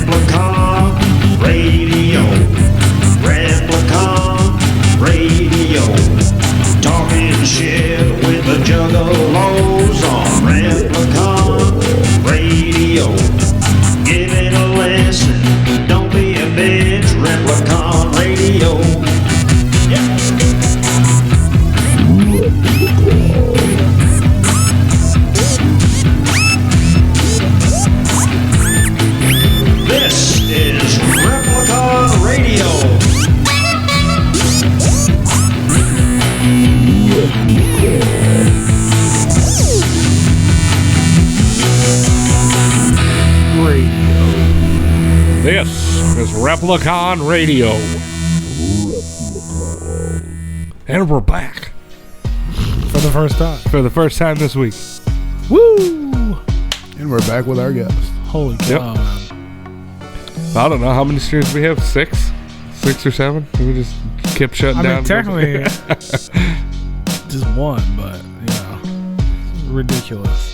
Replicon Radio. Replicon Radio. Talking shit with the juggalos on Replicon Radio. Give it a listen. Don't be a bitch. Replicon Radio. Yeah. This is Replicon Radio. This is Replicon Radio. And we're back. For the first time. For the first time this week. Woo! And we're back with our guest. Holy cow, Yep. man. I don't know how many streams we have. 6 or 7. We just kept shutting down. I mean, technically, just one, but, ridiculous.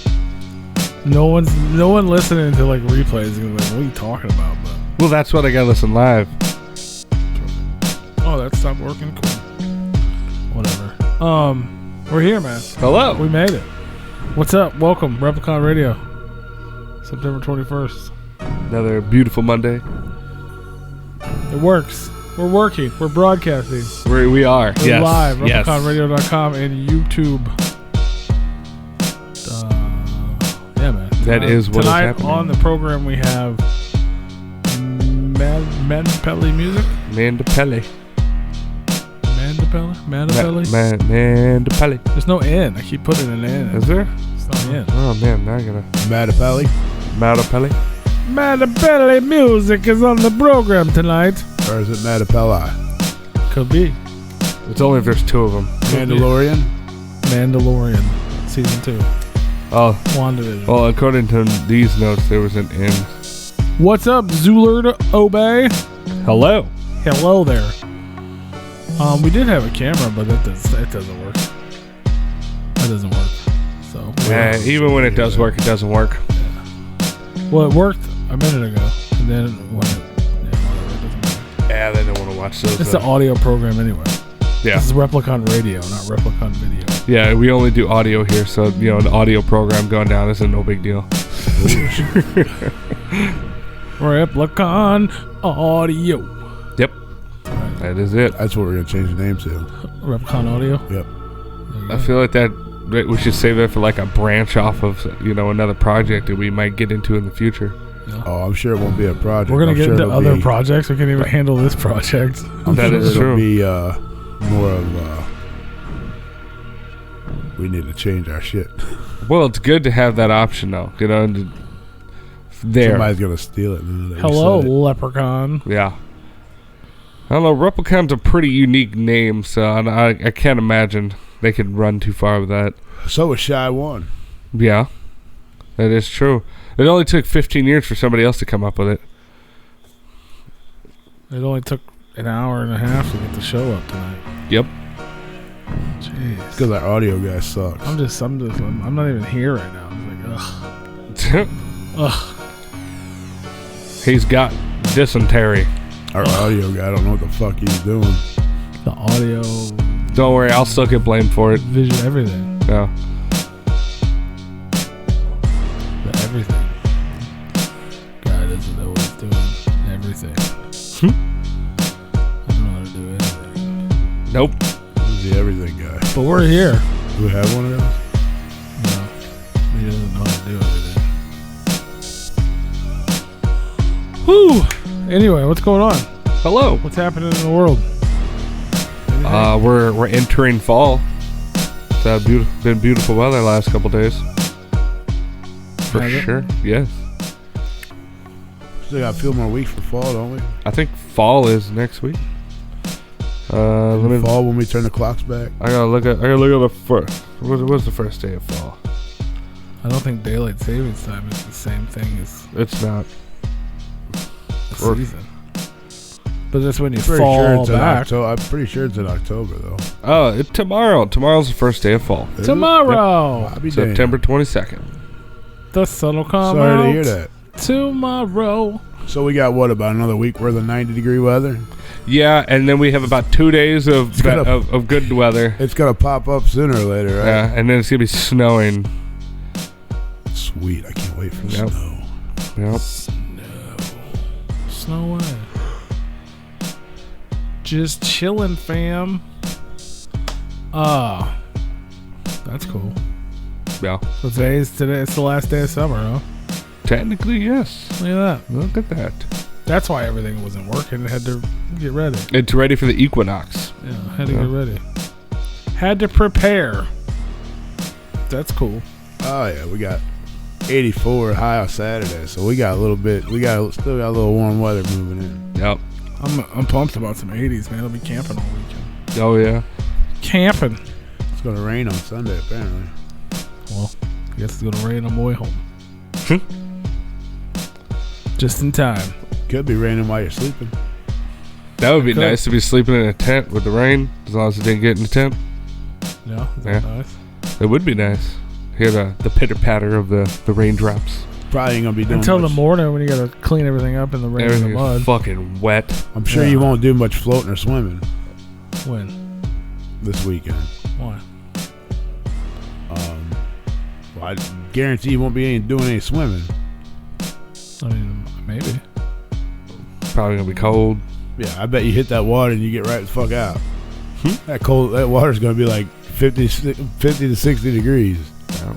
No one listening to, like, replays is going to be like, what are you talking about? But Well, that's what I gotta listen live. oh, that stopped working? Cool. Whatever. We're here, man. Hello. We made it. What's up? Welcome, Replicon Radio. September 21st. Another beautiful Monday. It works. We're working. We're broadcasting. We are. We're Yes. live. Yes. RepliconRadio.com and YouTube. Yeah, man. That is what is tonight happening. on the program we have Mandapelli music. Mandapelli. Mandapelli. There's no N. I keep putting an N. Is there? It's no N. Oh man, now I gotta. Madapelli. Mandapelli. Mandapelli music is on the program tonight. Or is it Madapelli? Could be. It's only if there's 2 of them. Mandalorian. Mandalorian season 2. Oh. WandaVision. Well, according to these notes, there was an N. What's up, Zulard Obey? Hello. Hello there. We did have a camera, but it doesn't work. That doesn't work. So Even when it does work, it doesn't work. well, it worked a minute ago, and then whatever, it doesn't matter. Yeah, they don't want to watch those. It's the audio program anyway. Yeah. This is Replicon Radio, not Replicon Video. Yeah, we only do audio here, so the audio program going down isn't no big deal. Replicon Audio. Yep. That is it. That's what we're going to change the name to. Replicon Audio. Yep. I feel like that we should save that for like a branch off of another project that we might get into in the future. Yeah. Oh, I'm sure it won't be a project. We're gonna get into other projects. projects. We can't even handle this project. That is it'll true. be more of we need to change our shit. Well, it's good to have that option though. There. Somebody's going to steal it. Hello, Leprechaun. Yeah. I don't know. Replicon's a pretty unique name, so I can't imagine they could run too far with that. So was Shy One. Yeah, that is true. It only took 15 years for somebody else to come up with it. It only took an hour and a half to get the show up tonight. Yep. Jeez. Because our audio guy sucks. I'm not even here right now. I'm like, ugh. He's got dysentery. Our audio guy, I don't know what the fuck he's doing. The audio, Don't worry, I'll still get blamed for it. vision, everything. Yeah. Everything. God doesn't know what he's doing. Everything. I don't know how to do anything. Nope. He's the everything guy. But we're here. Do we have one of those? No. He doesn't know how to do everything. Whew. Anyway, what's going on? Hello. What's happening in the world? We're entering fall. It's been beautiful weather the last couple days. For Has it? sure. Yes. Still got a few more weeks for fall, don't we? I think fall is next week. Let me. Fall when we turn the clocks back. I gotta look at the first. What's the first day of fall? I don't think daylight savings time is the same thing as It's not. the season. But that's when you Pretty fall sure it's in back. October. I'm pretty sure it's in October though. Oh, tomorrow. Tomorrow's the first day of fall. Is it? Tomorrow, I'll be damned. September 22nd. the sun will come Sorry out. to hear that. tomorrow. So we got what, about another week worth of 90-degree weather? Yeah, and then we have about 2 days of good weather. It's gonna pop up sooner or later, right? Yeah, and then it's gonna be snowing. Sweet, I can't wait for Yep. snow. Yep. Snow away. Just chilling, fam. That's cool. Yeah. So today it's the last day of summer, huh? Technically, yes. Look at that. Look at that. That's why everything wasn't working. It had to get ready. It's ready for the equinox. Yeah, had to get ready. Had to prepare. That's cool. Oh yeah, we got 84 high on Saturday, so we got a little bit. Still got a little warm weather moving in. Yep. I'm pumped about some 80s, man. I'll be camping all weekend. Oh yeah. Camping. It's gonna rain on Sunday apparently. Well, I guess it's gonna rain on my way home. Just in time. Could be raining while you're sleeping. That would be Could. nice to be sleeping in a tent with the rain, as long as it didn't get in the tent. Yeah, is Yeah. that nice? It would be nice. Hear the pitter patter of the raindrops. Probably ain't gonna be doing Until much. the morning when you gotta clean everything up in the rain and the Everything mud. is fucking wet. I'm sure Yeah. you won't do much floating or swimming When? this weekend. Why? Well, I guarantee you won't be doing any swimming. I mean, maybe. Probably gonna be cold. Yeah, I bet you hit that water and you get right the fuck out. That water's gonna be like 50 to 60 degrees. Yeah.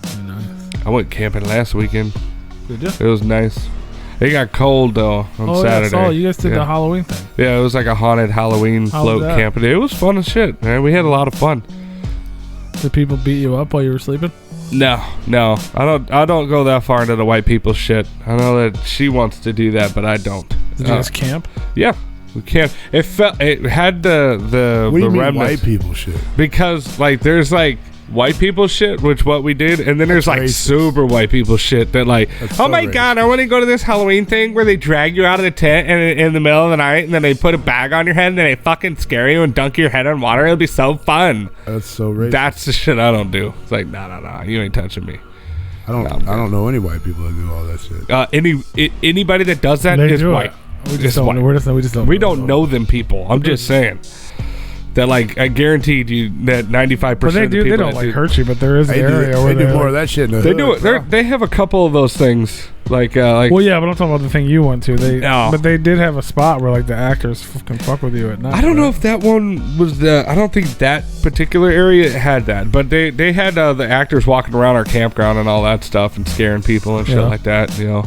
Be nice. I went camping last weekend. Did you? It was nice. It got cold though on Saturday. Yeah, you guys did Yeah. the Halloween thing. Yeah, it was like a haunted Halloween How float was that? camping. It was fun as shit, man. We had a lot of fun. Did people beat you up while you were sleeping? No. I don't go that far into the white people shit. I know that she wants to do that, but I don't. Did you guys camp? Yeah. We can't. It had the What do you mean remnants white people shit? because like there's like white people shit, which what we did, and then there's like racist. super white people shit that like, That's oh so my god, I want to go to this Halloween thing where they drag you out of the tent and in the middle of the night, and then they put a bag on your head and then they fucking scare you and dunk your head in water. It'll be so fun. That's so racist. That's the shit I don't do. It's like nah, you ain't touching me. I don't know any white people that do all that shit. Anybody that does that They is do white. it. We It's just don't. white. We just don't. We don't know them people. I'm just saying that like I guaranteed you that 95% But they of the do. people They don't that like do, hurt you, but there is They an do, area where they do they're more like, of that shit in the They hood, do it. bro. They have a couple of those things like Well, yeah, but I'm talking about the thing you went to. No. But they did have a spot where like the actors can fuck with you at night. I don't know right? if that one was the. I don't think that particular area had that, but they had the actors walking around our campground and all that stuff and scaring people and shit Yeah. like that. You know,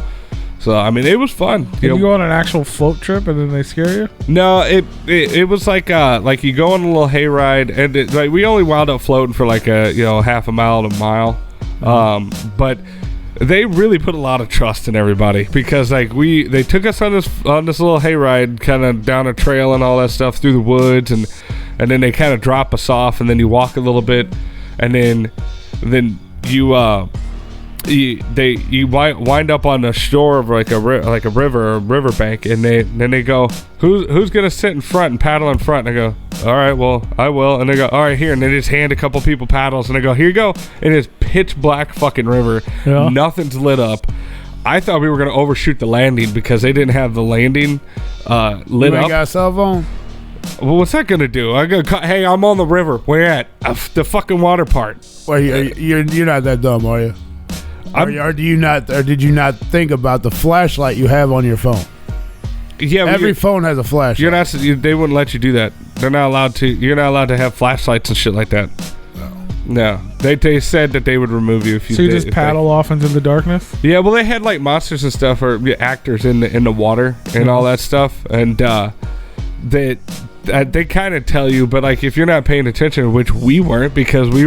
so I mean it was fun. Did you go on an actual float trip and then they scare you? No, it was like you go on a little hayride and like we only wound up floating for like a half a mile to a mile, but they really put a lot of trust in everybody because like they took us on this little hayride kind of down a trail and all that stuff through the woods and then they kind of drop us off and then you walk a little bit and then you wind up on the shore of like a river or riverbank and then they go who's gonna sit in front and paddle in front and I go all right well I will and they go all right here and they just hand a couple people paddles and they go here you go and it's pitch black fucking river. Yeah. Nothing's lit up. I thought we were gonna overshoot the landing because they didn't have the landing lit You ain't up. got a cell phone? Well, what's that gonna do? I go hey I'm on the river. Where at? The fucking water part. Well, you're not that dumb, are you? Or do you not? Or did you not think about the flashlight you have on your phone? Yeah, Every phone has a flashlight. you're not. They wouldn't let you do that. They're not allowed to. You're not allowed to have flashlights and shit like that. No, they said that they would remove you if you. So you did, just if paddle off into the darkness? Yeah, well, they had like monsters and stuff or actors in the water and all that stuff, and they kind of tell you, but like if you're not paying attention, which we weren't because we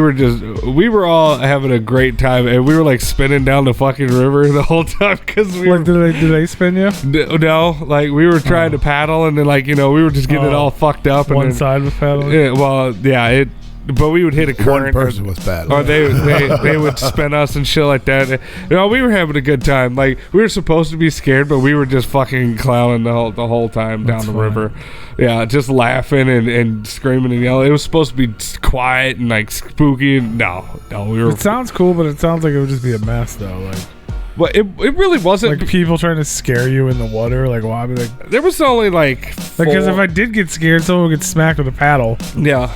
were all having a great time and we were like spinning down the fucking river the whole time because we Like, were. do they spin you? No, like we were trying to paddle and then like we were just getting it all fucked up and One then, side was paddling. yeah, well, yeah, but we would hit a One current. person was bad. Or they would spin us and shit like that. You know, we were having a good time. Like, we were supposed to be scared, but we were just fucking clowning the whole time down the river. Yeah, just laughing and screaming and yelling. It was supposed to be quiet and like spooky. And no, we were. It sounds cool, but it sounds like it would just be a mess, though. Like, but it really wasn't. Like people trying to scare you in the water. Like, well, I'd be like, there was only like because if I did get scared, someone would get smacked with a paddle. Yeah,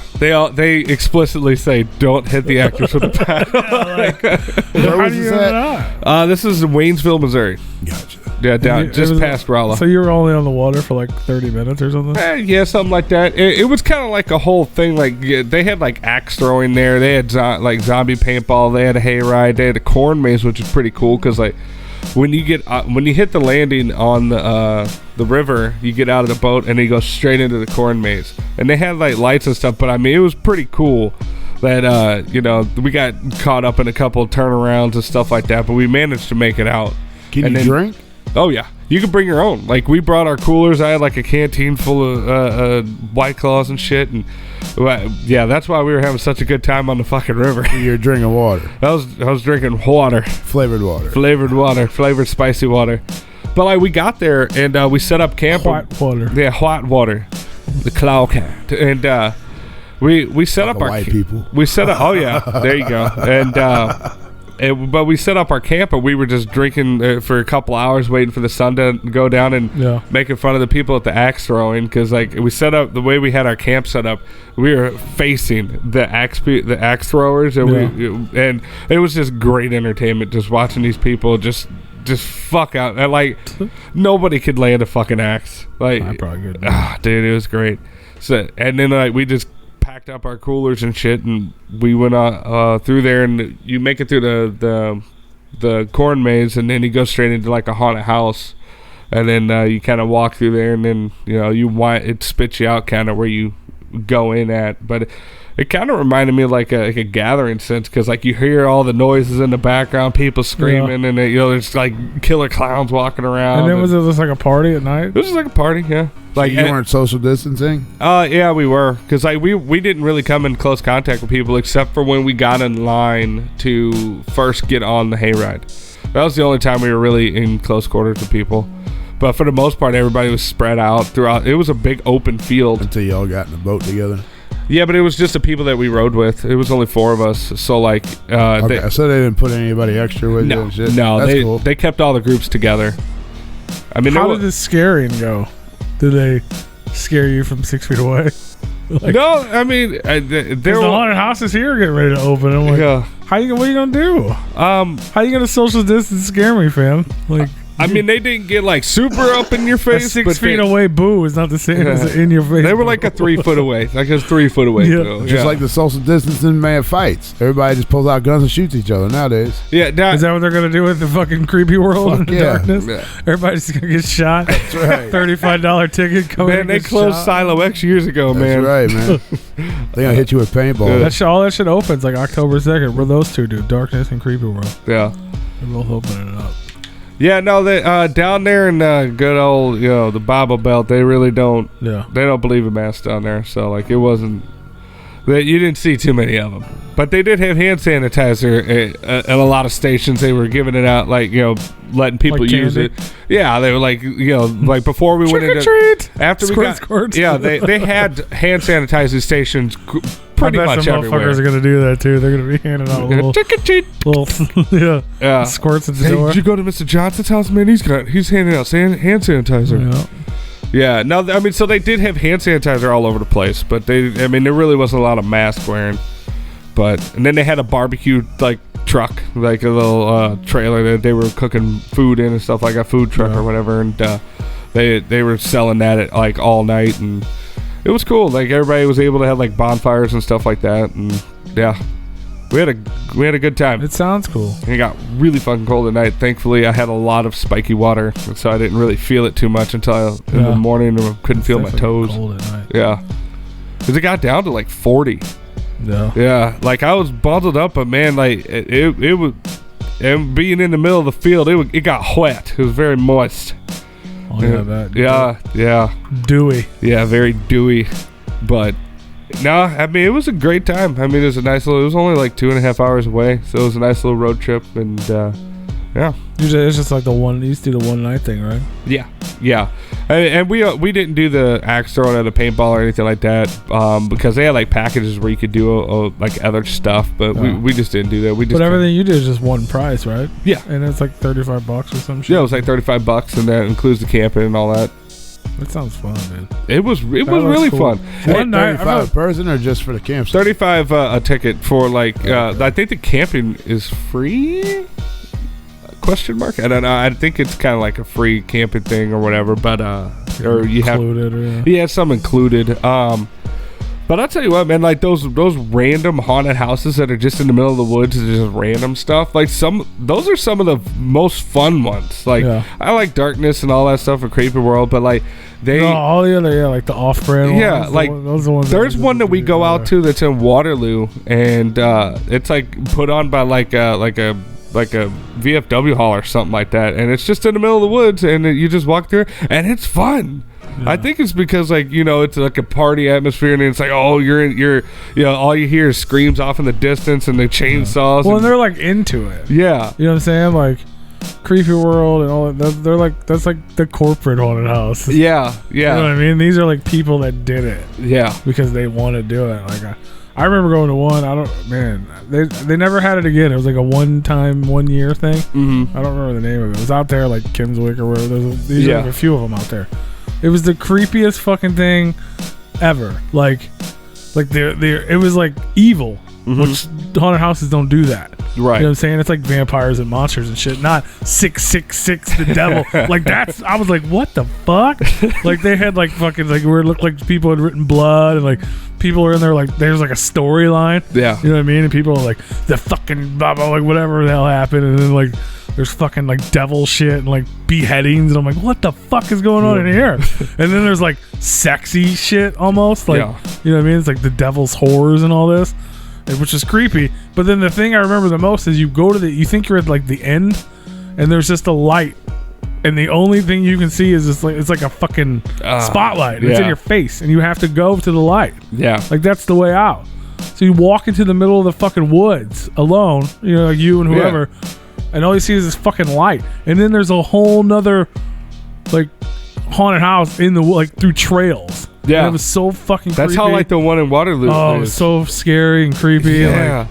they explicitly say don't hit the actors with a paddle. Where was this at? This is in Waynesville, Missouri. Gotcha. Yeah, down just past Rolla. So you were only on the water for like 30 minutes or something? Yeah, something like that. It was kind of like a whole thing. Like they had like axe throwing there. They had like zombie paintball. They had a hayride. They had a corn maze, which is pretty cool because like when you hit the landing on the river, you get out of the boat and you go straight into the corn maze. And they had like lights and stuff. But I mean, it was pretty cool that we got caught up in a couple of turnarounds and stuff like that. But we managed to make it out. Can you drink? Oh yeah, you can bring your own. Like we brought our coolers. I had like a canteen full of White Claws and shit, and yeah, that's why we were having such a good time on the fucking river. You're drinking water. I was drinking water, flavored water, flavored spicy water. But like we got there and we set up camp. Hot water. Yeah, hot water, the claw cat, and we set like up our white people. We set up. Oh yeah, there you go, and. But we set up our camp and we were just drinking for a couple hours waiting for the sun to go down and making fun of the people at the axe throwing because like we set up the way we had our camp set up, we were facing the axe throwers and it was just great entertainment just watching these people just fuck out and like nobody could land a fucking axe. Like I probably could. Dude, it was great. So and then like we just packed up our coolers and shit and we went through there and you make it through the corn maze and then you go straight into like a haunted house and then you kind of walk through there and then it spits you out kind of where you go in at, but it kind of reminded me of like a gathering sense because like you hear all the noises in the background, people screaming and there's like killer clowns walking around. And then was it just like a party at night? It was just like a party, yeah. Like you weren't social distancing? Yeah, we were because like we didn't really come in close contact with people except for when we got in line to first get on the hayride. That was the only time we were really in close quarters with people. But for the most part, everybody was spread out throughout. It was a big open field until y'all got in the boat together. Yeah, but it was just the people that we rode with. It was only 4 of us. So like, okay, so they didn't put anybody extra with you and shit? No, that's cool. They kept all the groups together. I mean, how did the scaring go? Did they scare you from 6 feet away? Like, no, I mean, the haunted house is here getting ready to open. I'm like, what are you gonna do? How are you gonna social distance scare me, fam? Like, I mean, they didn't get like super up in your face. A 6 feet away boo is not the same as in your face. They were like a 3 foot away. Like a 3 foot away. Yeah. Just like the social distancing man fights. Everybody just pulls out guns and shoots each other nowadays. Yeah. Now, is that what they're going to do with the fucking creepy world in the darkness? Yeah. Everybody's going to get shot. That's right. $35 ticket. Man, they closed Silo X years ago, man. That's right, man. They're going to hit you with paintball. All that shit opens like October 2nd. Where those two do? Darkness and Creepy World. Yeah. They're both opening it up. Yeah, no, they down there in good old, the Bible Belt, they really don't. Yeah. They don't believe in masks down there, so like it wasn't. You didn't see too many of them, but they did have hand sanitizer at a lot of stations. They were giving it out, like letting people like use it. Yeah, they were like like before we went into treat. After squirt, we got squirt. Yeah, they had hand sanitizing stations. Pretty much everywhere. Motherfuckers are gonna do that too. They're gonna be handing out little squirts at the door. Did you go to Mr. Johnson's house, man? He's handing out hand sanitizer. Yeah. No, I mean, so they did have hand sanitizer all over the place, but there really wasn't a lot of mask wearing. And then they had a barbecue like truck, like a little trailer that they were cooking food in and stuff, like a food truck or whatever, and they were selling that at like all night and. It was cool. Like everybody was able to have like bonfires and stuff like that, and yeah, we had a good time. It sounds cool. And it got really fucking cold at night. Thankfully, I had a lot of spiky water, so I didn't really feel it too much until in the morning. I couldn't feel my toes. Cold at night. Yeah, because it got down to like 40. Yeah. Yeah, like I was bundled up, but man, like it was, and being in the middle of the field, it got wet. It was very moist. Oh, yeah, that. Yeah. Dewy. Yeah, very dewy. But No, I mean, it was a great time. I mean, it was a nice little, it was only like 2.5 hours away. So it was a nice little road trip. And, yeah. Usually it's just like you used to do the one night thing, right? Yeah. And we didn't do the axe throwing at a paintball or anything like that, because they had like packages where you could do like other stuff, but we just didn't do that. But everything you did is just one price, right? Yeah. And it's like $35 or some shit. Yeah, it was like $35, and that includes the camping and all that. That sounds fun, man. It was really cool. fun. One night, 35 person or just for the campsite? 35 a ticket for like I think the camping is free? Question mark? I don't know. I think it's kind of like a free camping thing or whatever, but or you have some included. But I'll tell you what, man, like those random haunted houses that are just in the middle of the woods and just random stuff, like those are some of the most fun ones. Like I like Darkness and all that stuff for Creepy World, but like all the other like the off-brand ones. Like those are the ones. There's one that we go out to that's in Waterloo, and it's like put on by like a VFW hall or something like that, and it's just in the middle of the woods, and you just walk through, and it's fun. I think it's because like it's like a party atmosphere, and it's like all you hear is screams off in the distance and the chainsaws. Well, and they're like into it. Yeah, you know what I'm saying? Like Creepy World and all that. They're like that's like the corporate haunted house. Yeah. You know what I mean? These are like people that did it. Yeah, because they want to do it. Like I remember going to one. They never had it again. It was like a 1-year thing. Mm-hmm. I don't remember the name of it. It was out there like Kimmswick or wherever. There's like a few of them out there. It was the creepiest fucking thing ever. Like it was like evil, which haunted houses don't do that. Right. You know what I'm saying? It's like vampires and monsters and shit, not 666 the devil. Like I was like, what the fuck? Like they had like fucking like where it looked like people had written blood, and like people are in there like there's like a storyline. Yeah. You know what I mean? And people are like the fucking blah blah, like whatever the hell happened, and then like there's fucking like devil shit and like beheadings, and I'm like, what the fuck is going on in here? And then there's like sexy shit almost, like you know what I mean? It's like the devil's whores and all this, which is creepy. But then the thing I remember the most is you think you're at like the end, and there's just a light, and the only thing you can see is just like it's like a fucking spotlight. It's in your face, and you have to go to the light. Yeah, like that's the way out. So you walk into the middle of the fucking woods alone, like you and whoever. Yeah. And all you see is this fucking light, and then there's a whole nother like haunted house in the like through trails. Yeah, and it was so fucking. That's creepy. how like the one in Waterloo. Oh, it was so scary and creepy. Yeah, and,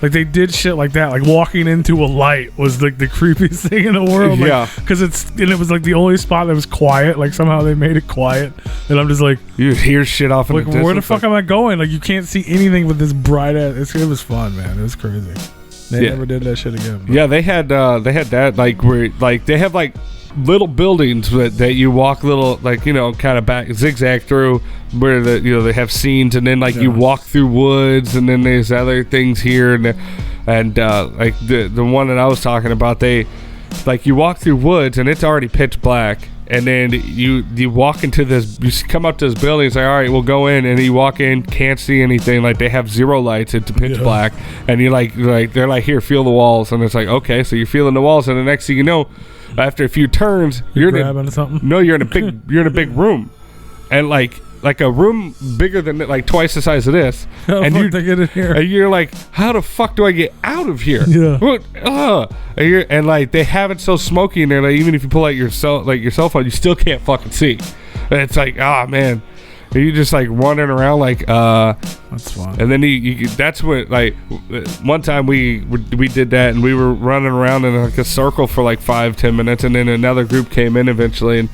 like they did shit like that. Like walking into a light was like the creepiest thing in the world. Like, because it was like the only spot that was quiet. Like somehow they made it quiet, and I'm just like, you hear shit off. Like where the fuck am I going? Like you can't see anything with this bright ass. It was fun, man. It was crazy. They never did that shit again. But. Yeah, they had that like where like they have like little buildings that you walk little like kind of back zigzag through where they have scenes, and then like you walk through woods, and then there's other things here and like the one that I was talking about, they like you walk through woods and it's already pitch black. And then you walk into this, you come up to this building, it's like, all right, we'll go in. And you walk in, can't see anything. Like, they have zero lights, it's pitch black. And you're like, they're like, here, feel the walls. And it's like, okay, so you're feeling the walls. And the next thing you know, after a few turns, you're grabbing something. No, you're in a big room. And like a room bigger than like twice the size of this. How and you get in here? And you're like, how the fuck do I get out of here? Yeah. And like they have it so smoky in there, like even if you pull out your cell phone, you still can't fucking see. And it's like, man, you just like wandering around like that's fun. And then that's what like one time we did that, and we were running around in like a circle for like 5-10 minutes, and then another group came in eventually, and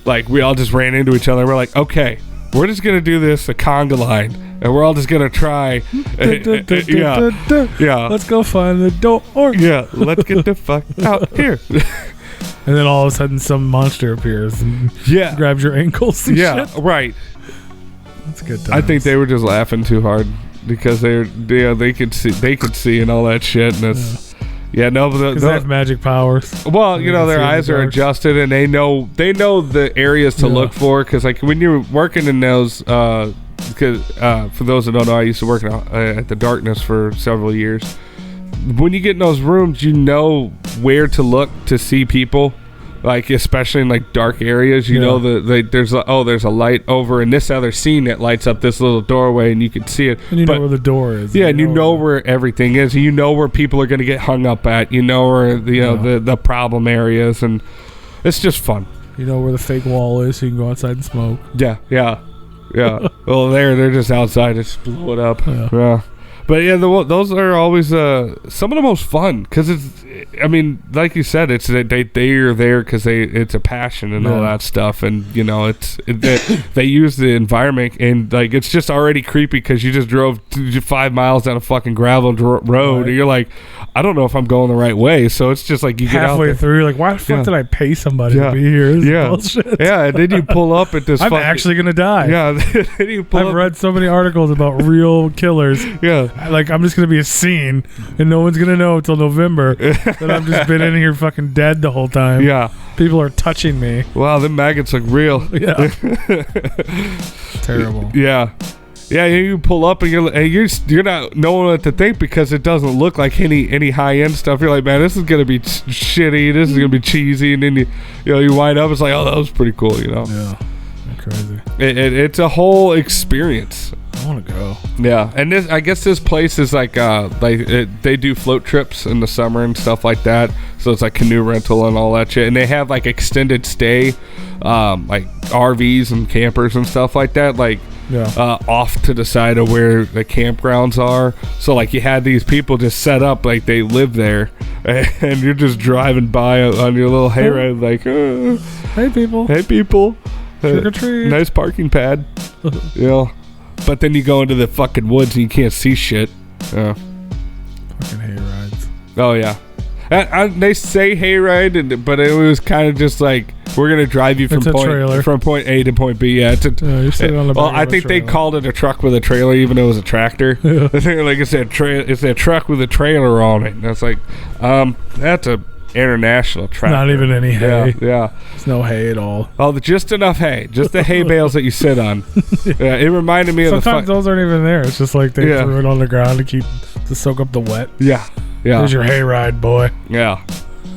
like we all just ran into each other. We're like, okay, we're just gonna do this a conga line, and we're all just gonna try. Yeah. Let's go find the door. Yeah, let's get the fuck out here. And then all of a sudden, some monster appears and grabs your ankles. And shit. Right. That's good times. I think they were just laughing too hard because they could see and all that shit, and it's. Yeah, no, because they have magic powers. Well, their eyes are adjusted, and they know the areas to look for. Because like when you're working in those, because for those that don't know, I used to work at the Darkness for several years. When you get in those rooms, you know where to look to see people. Like especially in like dark areas, you know, there's a light over in this other scene that lights up this little doorway, and you can see it. And you know where the door is. Yeah, and you know where everything is. You know where people are going to get hung up at. You know where the problem areas, and it's just fun. You know where the fake wall is, so you can go outside and smoke. Yeah. Well, they're just outside, just blow it up. Yeah. But yeah, those are always some of the most fun because I mean, like you said, it's they are there because it's a passion and all that stuff, and you know, they use the environment, and like it's just already creepy because you just drove 5 miles down a fucking gravel road, and you're like, I don't know if I'm going the right way, so it's just like you get halfway through, you're like, why the fuck did I pay somebody to be here? This is bullshit. Yeah, and then you pull up at this. I'm actually gonna die. Yeah, then you pull I've read so many articles about real killers. Yeah. Like, I'm just going to be a scene, and no one's going to know until November that I've just been in here fucking dead the whole time. Yeah. People are touching me. Wow, the maggots look real. Yeah. Terrible. Yeah. Yeah, you pull up and you're not knowing what to think because it doesn't look like any high end stuff. You're like, man, this is gonna be shitty. This is gonna be cheesy, and then you wind up. It's like, oh, that was pretty cool, you know. Yeah. Crazy. It's a whole experience. I want to go. Yeah, and I guess this place is like they do float trips in the summer and stuff like that. So it's like canoe rental and all that shit, and they have like extended stay, like RVs and campers and stuff like that. Like. Yeah. Off to the side of where the campgrounds are. So like you had these people just set up like they live there, and you're just driving by on your little hayride like, hey people, trick or treat, nice parking pad. But then you go into the fucking woods and you can't see shit. Fucking hayrides. Oh yeah. They say hayride, but it was kind of just like, we're gonna drive you from point A to point B. Yeah, you're sitting on the back I think they called it a truck with a trailer, even though it was a tractor. Yeah. Like it's a truck with a trailer on it. And it's like, that's a international tractor. Not even any hay. Yeah. There's no hay at all. Oh, just enough hay. Just the hay bales that you sit on. Yeah, it reminded me of sometimes those aren't even there. It's just like they threw it on the ground to soak up the wet. Yeah. Yeah. There's your hayride, boy. Yeah.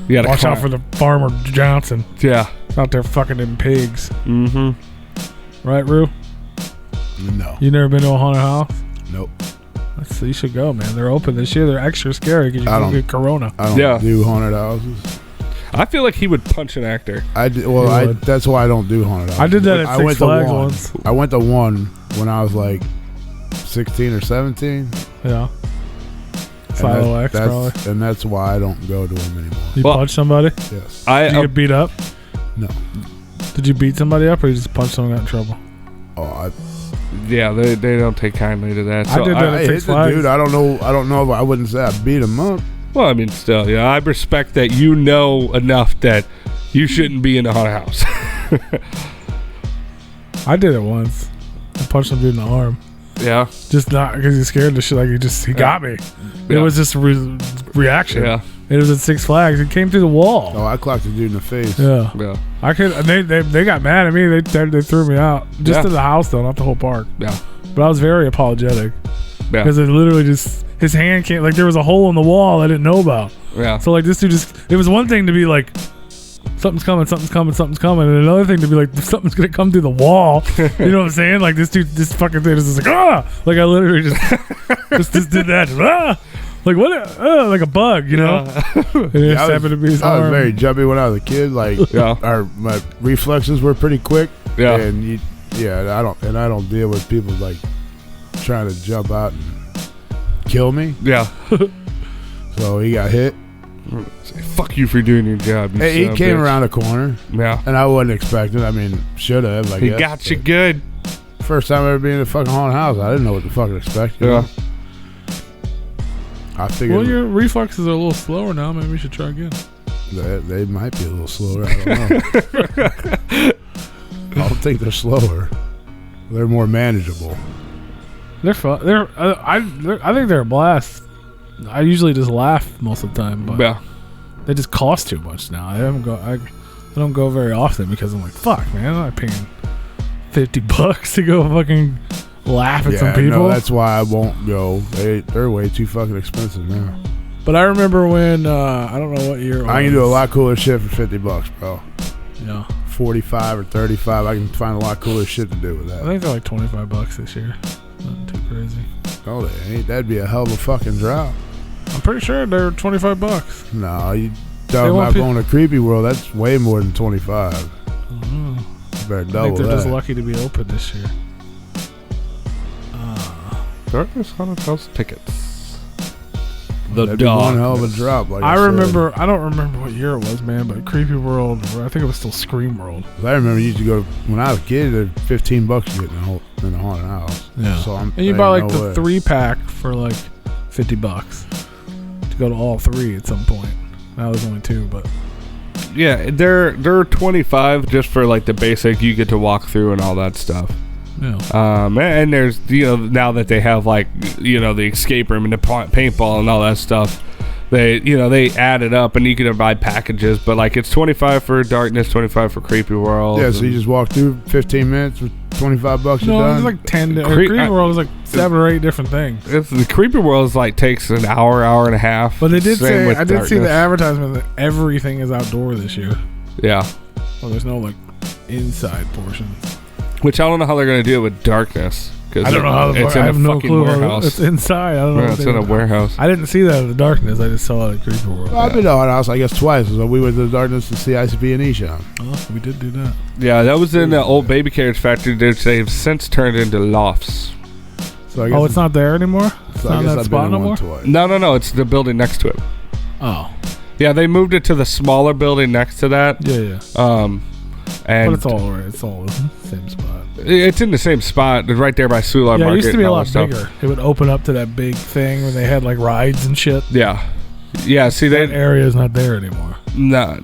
Watch out for the Farmer Johnson. Yeah. Out there fucking them pigs. Mm-hmm. Right, Rue? No. You never been to a haunted house? Nope. So you should go, man. They're open this year. They're extra scary because you can get corona. I don't do haunted houses. I feel like he would punch an actor. That's why I don't do haunted houses. I did that at Six Flags once. I went to one when I was like 16 or 17. Yeah. Silo X, probably. And that's why I don't go to them anymore. You punch somebody? Yes. Did you get beat up? No. Did you beat somebody up, or you just punched someone and got in trouble? Yeah, they don't take kindly to that. So I did that at Six Flags. Dude, I don't know if I wouldn't say I beat him up. Well, I mean, still, yeah, I respect that you know enough that you shouldn't be in a haunted house. I did it once. I punched some dude in the arm. Yeah. Just not because he's scared of shit. Like he got me. It was just a reaction. Yeah. It was at Six Flags. It came through the wall. Oh, I clocked a dude in the face. Yeah. Yeah. I could. They got mad at me. They threw me out just to the house though, not the whole park. Yeah. But I was very apologetic. Yeah. Because it literally just his hand came like there was a hole in the wall I didn't know about. Yeah. So like this dude just. It was one thing to be like, something's coming, and another thing to be like, something's gonna come through the wall. You know what I'm saying? Like this fucking thing is just like, like I literally just did that. Like what? Like a bug, you know? And it happened to be his arm. I was very jumpy when I was a kid. Like, my reflexes were pretty quick. Yeah. And I don't deal with people like trying to jump out and kill me. Yeah. So he got hit. Fuck you for doing your job. He came around the corner. Yeah. And I wasn't expecting. I mean, should have. He got you good. First time ever being in a fucking haunted house. I didn't know what to fucking expect. Yeah. I figured. Well, your reflexes are a little slower now. Maybe we should try again. They might be a little slower. I don't know. I don't think they're slower. They're more manageable. They're fun. I think they're a blast. I usually just laugh most of the time, but they just cost too much now. I don't go very often because I'm like, fuck, man, I'm not paying $50 to go fucking laugh at some people. No, that's why I won't go. They're way too fucking expensive now. But I remember when I don't know what year it was. I can do a lot cooler shit for $50, bro. Yeah. 45 or 35. I can find a lot cooler shit to do with I that. think they're like $25 this year. Nothing too crazy. No, they ain't. That'd be a hell of a fucking drop. I'm pretty sure they're $25. No, you talking want about going to Creepy World? That's way more than 25. Mm-hmm. You better I think double they're that. just lucky to be open this year. Darkness Haunted House tickets. The That'd be one hell of dog. a drop. Like I said. remember, I don't remember what year it was, man, but Creepy World, I think it was still Scream World. I remember you used to go when I was a kid. They're $15 to get in the haunted house. Yeah. So And you buy like the 3-pack for like $50 to go to all 3 at some point. That was only 2, but Yeah, they're 25 just for like the basic. You get to walk through and all that stuff. yeah. And there's now that they have like the escape room and the paintball and all that stuff, they add it up and you can buy packages. But like it's 25 for Darkness, 25 for Creepy World. Yeah, so you just walk through 15 minutes with $25. No, You're it was done. like 10. Creepy World was like 7 or 8 different things. The Creepy World is like takes an hour and a half. But they did Same say, with I did see the Darkness. advertisement that everything is outdoor this year. Yeah, Well, there's no like inside portions. which I don't know how they're gonna do it with Darkness. Cause I don't know how. it's I in have a no fucking clue. How warehouse. it's inside. I don't know. Yeah, what it's they in a would- warehouse. I didn't see that in the Darkness. I just saw it at Creepy World. Well, I've been to the haunted house, I guess, twice. So we went to the Darkness to see ICP&E show. Oh, we did do that. Yeah, that was in the old baby carriage factory. They've since turned into lofts. So I guess Oh, it's not there anymore. It's So not I in guess that I've spot been no in more. one twice. No, it's the building next to it. Oh, Yeah, they moved it to the smaller building next to that. yeah. And But it's all right. It's all the same spot. it's in the same spot, right there by Soulard Yeah, Market. it used to be and a all lot that stuff. bigger. It would open up to that big thing when they had like rides and shit. Yeah. See, That they area is not there anymore. no,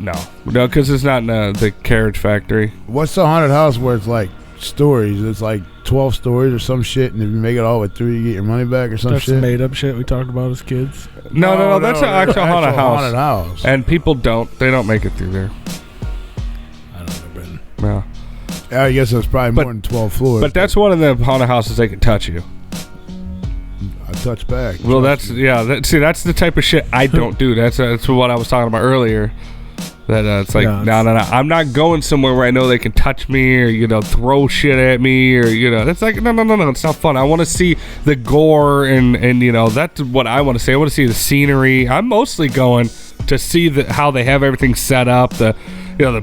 because it's not in the carriage factory. What's the haunted house where it's like stories? It's like 12 stories or some shit, and if you make it all the way through, you get your money back or some That's shit. made up shit we talked about as kids. No, that's an actual haunted house. Haunted house. And people don't make it through there. I don't know, Brendan. Yeah. I guess it's probably But- more than 12 floors. But that's one of the haunted houses they can touch you. I touch back. Well, Trust that's me. that's the type of shit I don't do. That's what I was talking about earlier. That it's like Yeah, no. I'm not going somewhere where I know they can touch me or throw shit at me or It's like no. It's not fun. I want to see the gore and that's what I want to see. I want to see the scenery. I'm mostly going to see how they have everything set up. The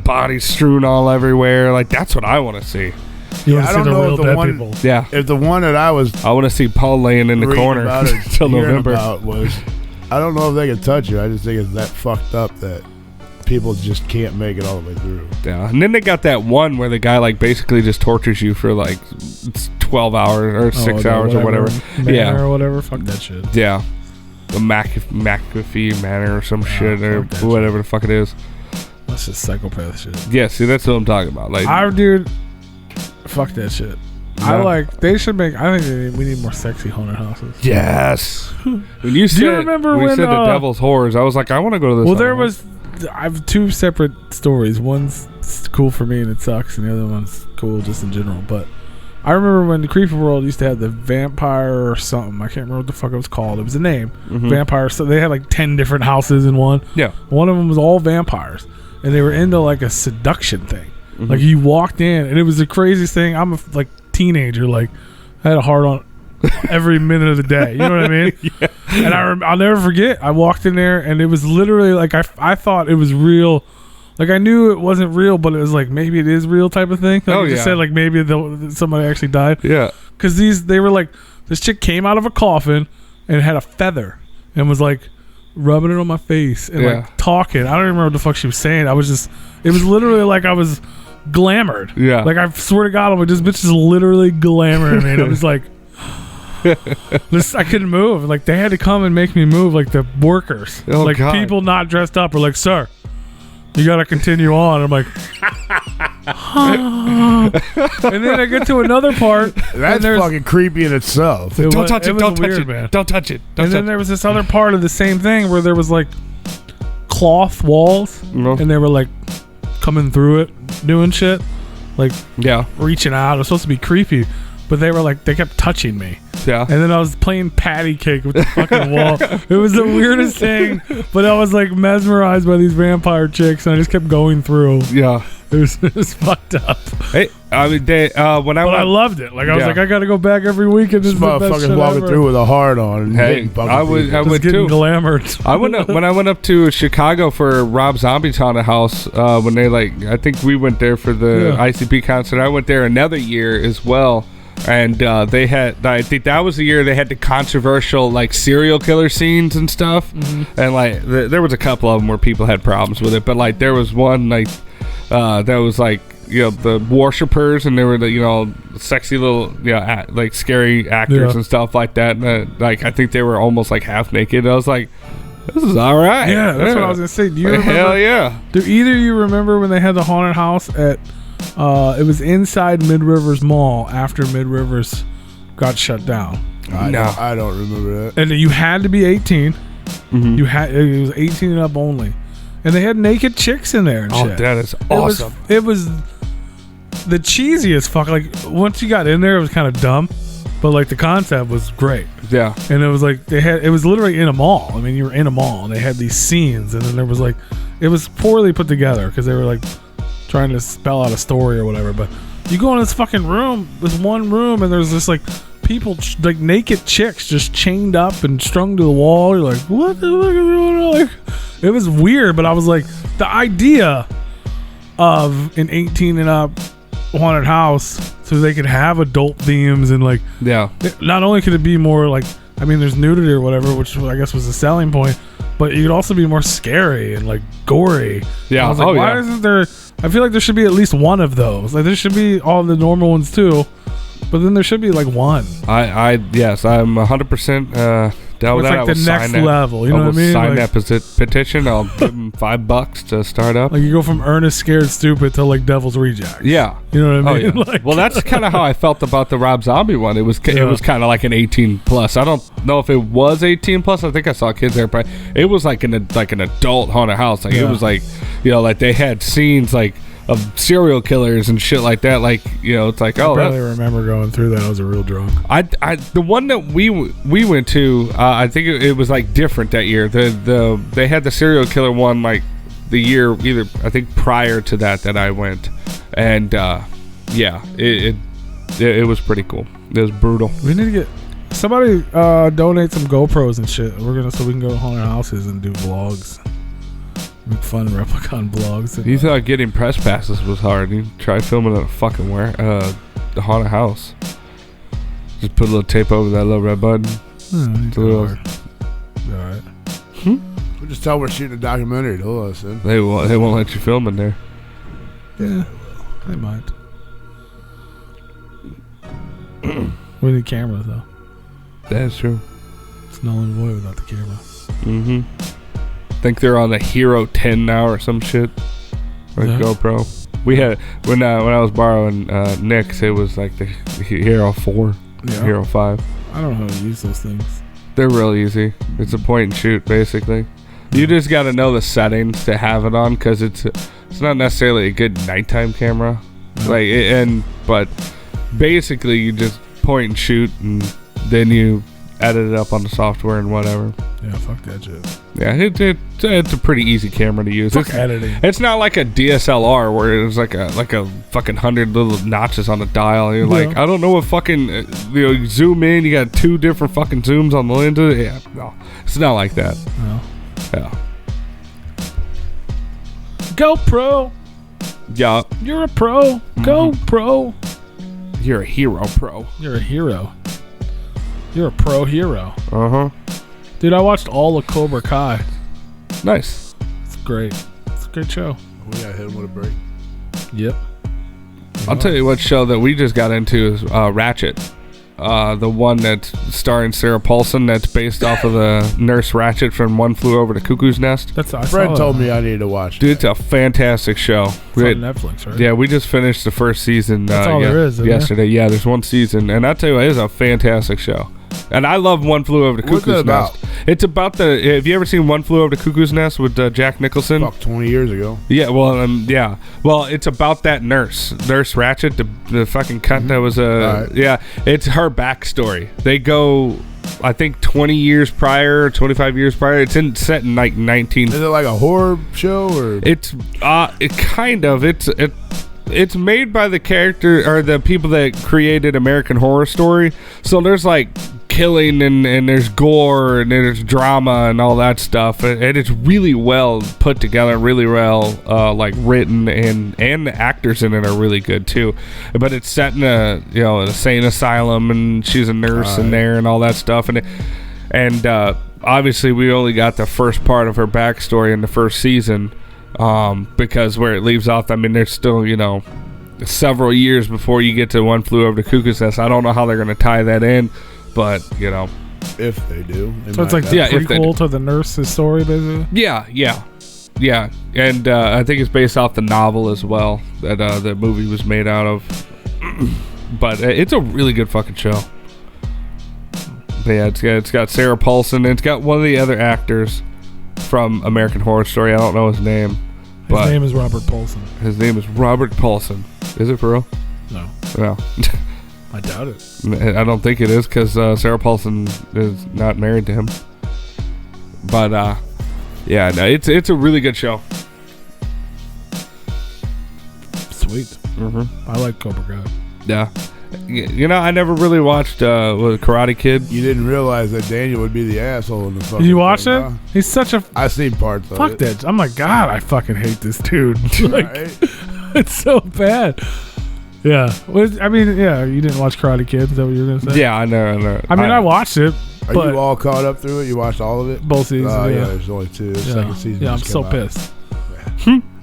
bodies strewn all everywhere. Like that's what I want to see. You Yeah, want I to see don't the know real if the dead one- people. Yeah, If the one that I was I want to see Paul laying in the reading corner about or until hearing November. about was, I don't know if they can touch you. I just think it's that fucked up that people just can't make it all the way through. Yeah, and then they got that one where the guy like basically just tortures you for like it's 12 hours or 6 the hours or whatever. Yeah, or whatever. Fuck that shit. yeah, the McAfee Manor or some shit or fuck that whatever the fuck it is. That's just psychopath shit. Yeah, see, that's what I'm talking about. Like, Dude, fuck that shit. They should make. I think we need more sexy haunted houses. yes. When you said, remember when, said the Devil's Horrors, I was like, I want to go to this. Well, there haunted was. I have 2 separate stories. One's cool for me and it sucks, and the other one's cool just in general. But I remember when the Creepy World used to have the vampire or something. I can't remember what the fuck it was called. It was a name. Mhm. Vampire. So they had like 10 different houses in one. Yeah. One of them was all vampires, and they were into like a seduction thing. Mhm. Like you walked in, and it was the craziest thing. I'm a teenager. Like I had a heart on every minute of the day. You know what I mean? Yeah. And I'll never forget. I walked in there, and it was literally like I thought it was real. Like I knew it wasn't real, but it was like maybe it is real type of thing. Like you just said like maybe somebody actually died. Yeah. Because they were like, this chick came out of a coffin and had a feather and was like rubbing it on my face and like talking. I don't even remember what the fuck she was saying. It was literally like I was glamored. Yeah. Like I swear to God, I'm like, this bitch is literally glamoring me. And I was like, I couldn't move. Like they had to come and make me move, like the workers. Oh, like God. people not dressed up were like, sir, you got to continue on. I'm like, and then I get to another part. That's fucking creepy in itself. Don't touch it. Don't touch weird, it. man. Don't touch it. Don't And touch then it. there was this other part of the same thing where there was like cloth walls, No. and they were like coming through it, doing shit, like Yeah. reaching out. It was supposed to be creepy, but they were like, they kept touching me. Yeah. And then I was playing patty cake with the fucking wall. It was the weirdest thing, but I was like mesmerized by these vampire chicks, and I just kept going through. Yeah. It was fucked up. Hey, I mean, I loved it. Like I was Yeah. like, I got to go back every week, and this This is the best motherfucker's shit walking ever. through with a hard on. And Hey, getting fucking I would Just getting too. glamored. I went up, when I went up to Chicago for Rob Zombie's haunted house. When they I think we went there for the ICP concert. I went there another year as well, and they had. I think that was the year they had the controversial like serial killer scenes and stuff. And like there was a couple of them where people had problems with it, but like there was one like that was like. The worshippers, and they were the sexy little like scary actors and stuff like that, and like I think they were almost like half naked. I was like, this is all right. Yeah, that's what I was gonna say. Do you remember? Hell yeah. Do either of you remember when they had the haunted house at? It was inside Mid Rivers Mall after Mid Rivers got shut down, I don't remember that. and you had to be 18. Mhm. It was 18 and up only, and they had naked chicks in there and Oh, shit. that is awesome. It was the cheesiest fuck. Like once you got in there, it was kind of dumb, but like the concept was great. Yeah. And it was like it was literally in a mall. I mean, you were in a mall and they had these scenes, and then there was like, it was poorly put together because they were like trying to spell out a story or whatever. But you go in this fucking room, this one room, and there's this like people, like naked chicks just chained up and strung to the wall. You're like, what the fuck is going on? Like, it was weird, but I was like, the idea of an 18 and up haunted house so they could have adult themes and like, Yeah. not only could it be more like, I mean, there's nudity or whatever, which I guess was the selling point, but it could also be more scary and like gory. Yeah. I was like, why isn't there? I feel like there should be at least one of those. Like there should be all the normal ones too, but then there should be like one. Yes, I'm 100% down with It's that. like I will the next sign that. level. You know what I mean? Sign Like, that petition. I'll give them $5 to start up. like you go from earnest, scared, stupid to like Devil's Rejects. Yeah. You know what I mean? Oh, yeah. Like, Well, that's kind of how I felt about the Rob Zombie one. It was kind of like an 18 plus. I don't know if it was 18 plus. I think I saw kids there, but it was like an adult haunted house. Like it was like like they had scenes like of serial killers and shit like that. Like it's like I barely remember going through that. I was a real drunk. the one that we went to, I think it was like different that year. They had the serial killer one like the year either I think prior to that I went, and it was pretty cool. It was brutal. We need to get somebody donate some GoPros and shit. So we can go to haunted houses and do vlogs. Make fun Replicon vlogs. You thought getting press passes was hard. You try filming at a fucking the haunted house. Just put a little tape over that little red button. Alright. We'll just tell them we're shooting a documentary. They'll listen. They won't let you film in there. Yeah, they might. We need cameras though. That's true. It's null and void without the camera. Mm-hmm. I think they're on the Hero 10 now or some shit. Like GoPro. We had when I was borrowing Nick's, it was like the Hero 4, Hero 5. I don't know how to use those things. They're real easy. It's a point and shoot basically. You just got to know the settings to have it on because it's not necessarily a good nighttime camera. But basically you just point and shoot and then you edit it up on the software and whatever. Yeah, fuck that shit. Yeah, it's a pretty easy camera to use. Fuck editing. It's not like a DSLR where it's like a fucking 100 little notches on the dial. And you're like, I don't know what fucking zoom in. You got 2 different fucking zooms on the lenses. Yeah, no, it's not like that. No. Yeah. GoPro. Yeah. You're a pro. GoPro. You're a hero, pro. You're a hero. You're a pro hero. Uh-huh. Dude, I watched all of Cobra Kai. Nice. It's great. It's a great show. We gotta hit him with a break. Yep. I'll tell you what show that we just got into is Ratchet. The one that's starring Sarah Paulson that's based off of the Nurse Ratchet from One Flew Over the Cuckoo's Nest. Fred told me I needed to watch Dude, it's a fantastic show. It's on Netflix, right? Yeah, we just finished the first season That's all there is, isn't yesterday. Yeah, there's one season. And I tell you what, it's a fantastic show. And I love One Flew Over the What's Cuckoo's that about? Nest. It's about have you ever seen One Flew Over the Cuckoo's Nest with Jack Nicholson? Fuck, 20 years ago. Yeah, well, yeah. Well, it's about that Nurse Ratched, the fucking cunt that was Right. yeah, it's her backstory. They go, I think, 20 years prior, 25 years prior. It's set in like 19... Is it like a horror show or? It's it's made by the character or the people that created American Horror Story. So there's like killing and there's gore and there's drama and all that stuff, and it's really well put together, really well like written, and the actors in it are really good too. But it's set in a an insane asylum, and she's a nurse in there and all that stuff, and obviously we only got the first part of her backstory in the first season. Because where it leaves off, I mean, there's still, several years before you get to One Flew Over the Cuckoo's Nest. I don't know how they're going to tie that in, but, if they do. So it's like the prequel to the nurse's story, basically? Yeah. And I think it's based off the novel as well that the movie was made out of. But it's a really good fucking show. But yeah, it's got Sarah Paulson, and it's got one of the other actors from American Horror Story. I don't know his name. His name is Robert Paulson. His name is Robert Paulson. Is it for real? No. No. I doubt it. I don't think it is, because Sarah Paulson is not married to him. But yeah, no, it's a really good show. Sweet. Mm-hmm. I like Cobra Kai. Yeah. I never really watched Karate Kid. You didn't realize that Daniel would be the asshole in the fucking Did you watch thing, it? huh? He's such a... I seen parts of Fuck it. that. I'm like, God, I fucking hate this dude. Like, Right? it's so bad. Yeah. I mean, yeah, you didn't watch Karate Kid. Is that what you were going to say? Yeah, I know. I mean, I watched it, Are but you all caught up through it? You watched all of it? both seasons. Oh, yeah. yeah, there's only two. The second season Yeah, I'm just so came out. pissed.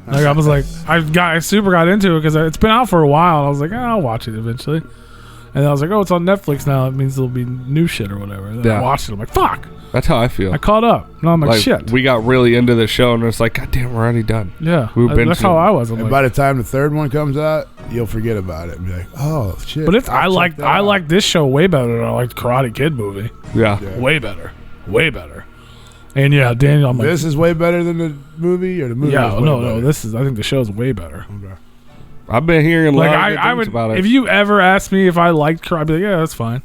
Like, I was like, I super got into it because it's been out for a while. And I was like, I'll watch it eventually. And I was like, oh, it's on Netflix now. It means there'll be new shit or whatever. And then I watched it. I'm like, fuck. That's how I feel. I caught up. Now I'm like, shit. We got really into the show, and it's like, God damn, we're already done. Yeah. We've been That's to- how I was. I'm And like, by the time the third one comes out, you'll forget about it and be like, oh, shit. but I I'll like check that out. this show way better than I liked Karate Kid movie. Yeah. Yeah. Way better. And yeah, Daniel, I'm like, This is way better than the movie, or the movie? yeah, is way no, better? this is. I think the show's way better. Okay. I've been hearing a lot Like of good I things would, about it. if you ever asked me if I liked Karate, I'd be like, yeah, that's fine.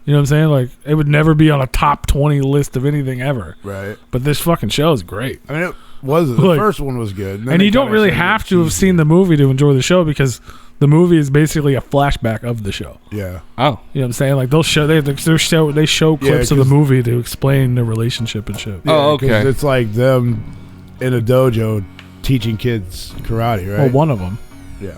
You know what I'm saying? Like, it would never be on a top 20 list of anything ever. Right. But this fucking show is great. I mean, it was the Like- first one was good, then And they you don't kinda really started have getting to have cheesy. seen the movie to enjoy the show, because the movie is basically a flashback of the show. Yeah. oh. You know what I'm saying? Like, they'll show they show clips of the 'cause- movie to explain the relationship and shit. Yeah, Oh, 'cause okay. It's like them in a dojo teaching kids karate, right? Well, one of them. Yeah.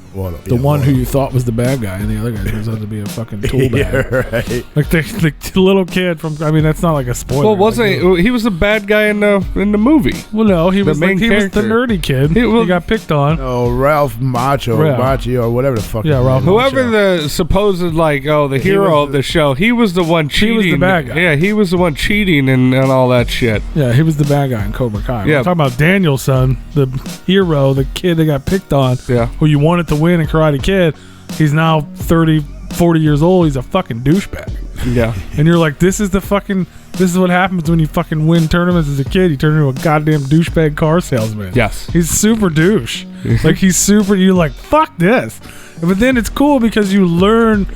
The one who you thought was the bad guy, and the other guy turns out to be a fucking tool bag. Yeah, right. Like the little kid from. I mean, that's not like a spoiler. Well, wasn't like, he was the bad guy in the movie? Well, no, he the was main he was the character? nerdy kid. He well- got picked on. Oh, Ralph Macchio, or whatever the fuck. Yeah, his Ralph name is. Whoever the supposed the hero was of the show, he was the one cheating. was the bad guy. Yeah, he was the one cheating and all that shit. Yeah, he was the bad guy in Cobra Kai. Yeah. We're talking about Daniel's son, the hero, the kid that got picked on, Yeah. who you wanted to win in Karate Kid. He's now 30, 40 years old. He's a fucking douchebag. Yeah. And you're like, this is what happens when you fucking win tournaments as a kid. You turn into a goddamn douchebag car salesman. Yes. He's super douche. Like, he's super, you're like, fuck this. But then it's cool because you learn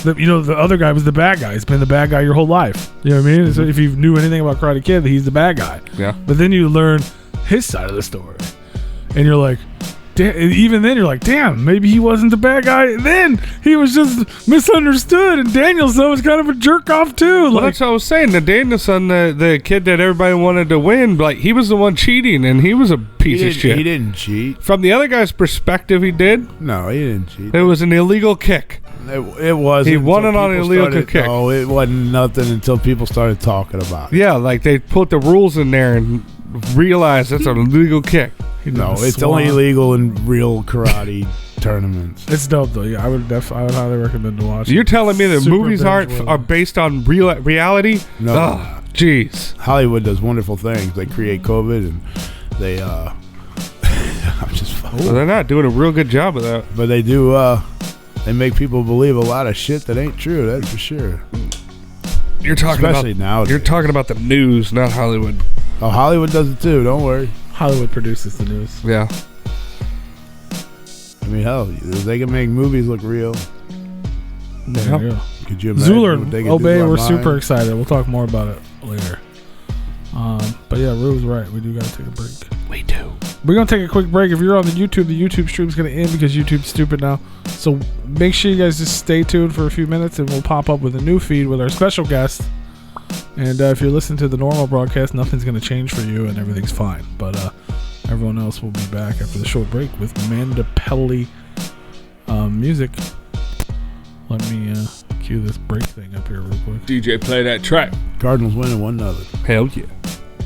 that, the other guy was the bad guy. He's been the bad guy your whole life. You know what I mean? So if you knew anything about Karate Kid, he's the bad guy. Yeah. But then you learn his side of the story. And you're like, even then you're like, damn, maybe he wasn't the bad guy. Then he was just misunderstood, and Danielson was kind of a jerk off too. Well, Like, that's what I was saying. The Danielson, the kid that everybody wanted to win, like he was the one cheating, and he was a piece of shit. He didn't cheat. From the other guy's perspective, he did. No, he didn't cheat. It was an illegal kick. It was. He won it on an illegal kick. No, it wasn't nothing until people started talking about it. Yeah, like they put the rules in there and realized that's an illegal kick. No, a it's swan. only illegal in real karate tournaments. It's dope though. Yeah, I would highly recommend to watch. You're it. telling me that Super movies binge-worthy. are based on reality? No. Oh, jeez. Hollywood does wonderful things. They create COVID, and they I'm just fucking. Well, they're not doing a real good job of that. But they do. They make people believe a lot of shit that ain't true. That's for sure. You're talking Especially about nowadays. You're talking about the news, not Hollywood. Oh, Hollywood does it too. Don't worry. Hollywood produces the news. Yeah. I mean, hell, they can make movies look real. There you go. Could you imagine Zuler, what they could Obey, do we're online? super excited. We'll talk more about it later. But yeah, Rue's right. We do got to take a break. We do. We're going to take a quick break. If you're on the YouTube stream's going to end because YouTube's stupid now. So make sure you guys just stay tuned for a few minutes and we'll pop up with a new feed with our special guest. And if you're listening to the normal broadcast, nothing's going to change for you and everything's fine. But everyone else will be back after the short break with Mandapelli music. Let me cue this break thing up here real quick. DJ, play that track. Cardinals winning 1-0. Hell yeah.